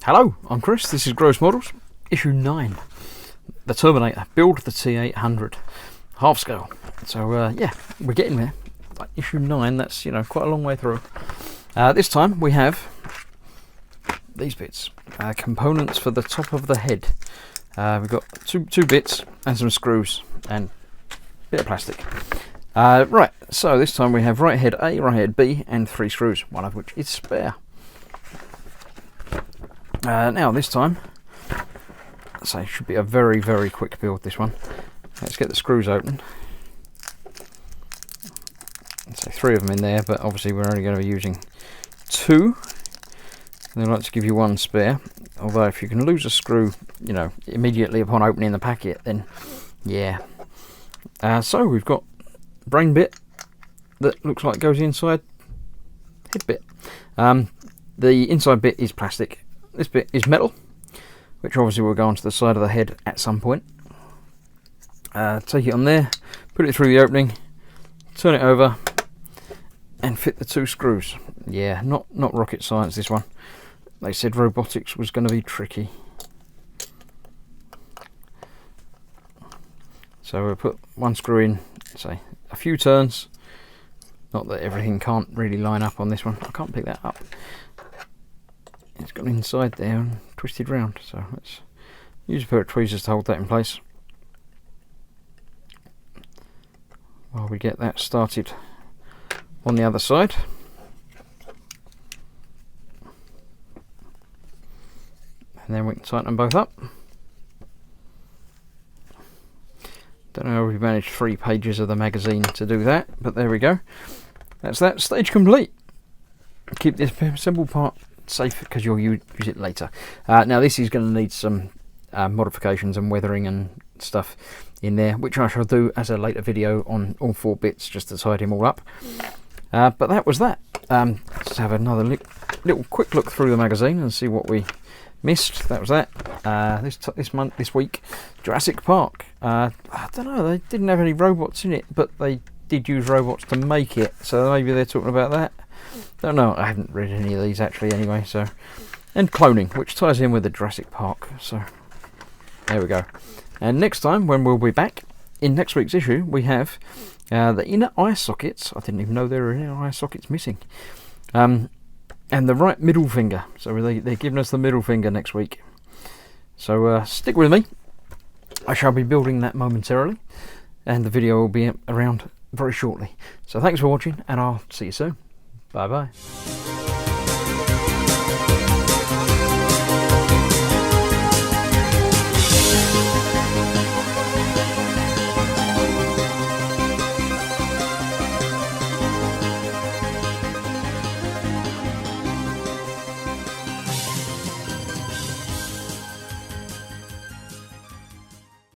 Hello, I'm Chris, this is Gross Models, issue 9, the Terminator, build the T800, half scale. So yeah, we're getting there. Like issue 9, that's, you know, quite a long way through. This time we have these bits, components for the top of the head. We've got two bits and some screws and a bit of plastic. Right, so this time we have right head A, right head B and 3 screws, one of which is spare. Now this time, so it should be a very quick build, this one. Let's get the screws open. So 3 of them in there, but obviously we're only going to be using 2. They like to give you 1 spare, although if you can lose a screw, you know, immediately upon opening the packet, then yeah. So we've got brain bit that looks like it goes inside head bit. The inside bit is plastic. This bit is metal, which obviously will go onto the side of the head at some point. Take it on there, put it through the opening, turn it over, and fit the 2 screws. Yeah, not rocket science, this one. They said robotics was going to be tricky. So we'll put 1 screw in, say a few turns. Not that everything can't really line up on this one. I can't pick that up. It's got inside there and twisted round, so let's use a pair of tweezers to hold that in place while we get that started on the other side. And then we can tighten them both up. Don't know how we managed 3 pages of the magazine to do that, but there we go. That's that, stage complete. Keep this assembled part safe because you'll use it later. Now this is going to need some modifications and weathering and stuff in there, which I shall do as a later video on all 4 bits, just to tidy them all up. But that was that. Let's have another little quick look through the magazine and see what we missed. That was that. This week, Jurassic Park. I don't know, they didn't have any robots in it, but they did use robots to make it, so maybe they're talking about that. Don't know, I haven't read any of these actually anyway. So, and cloning, which ties in with the Jurassic Park, so there we go. And next time, when we'll be back in next week's issue, we have the inner eye sockets. I didn't even know there were inner eye sockets missing. And the right middle finger, so they're giving us the middle finger next week. So stick with me, I shall be building that momentarily, and the video will be around very shortly. So thanks for watching, and I'll see you soon. Bye bye.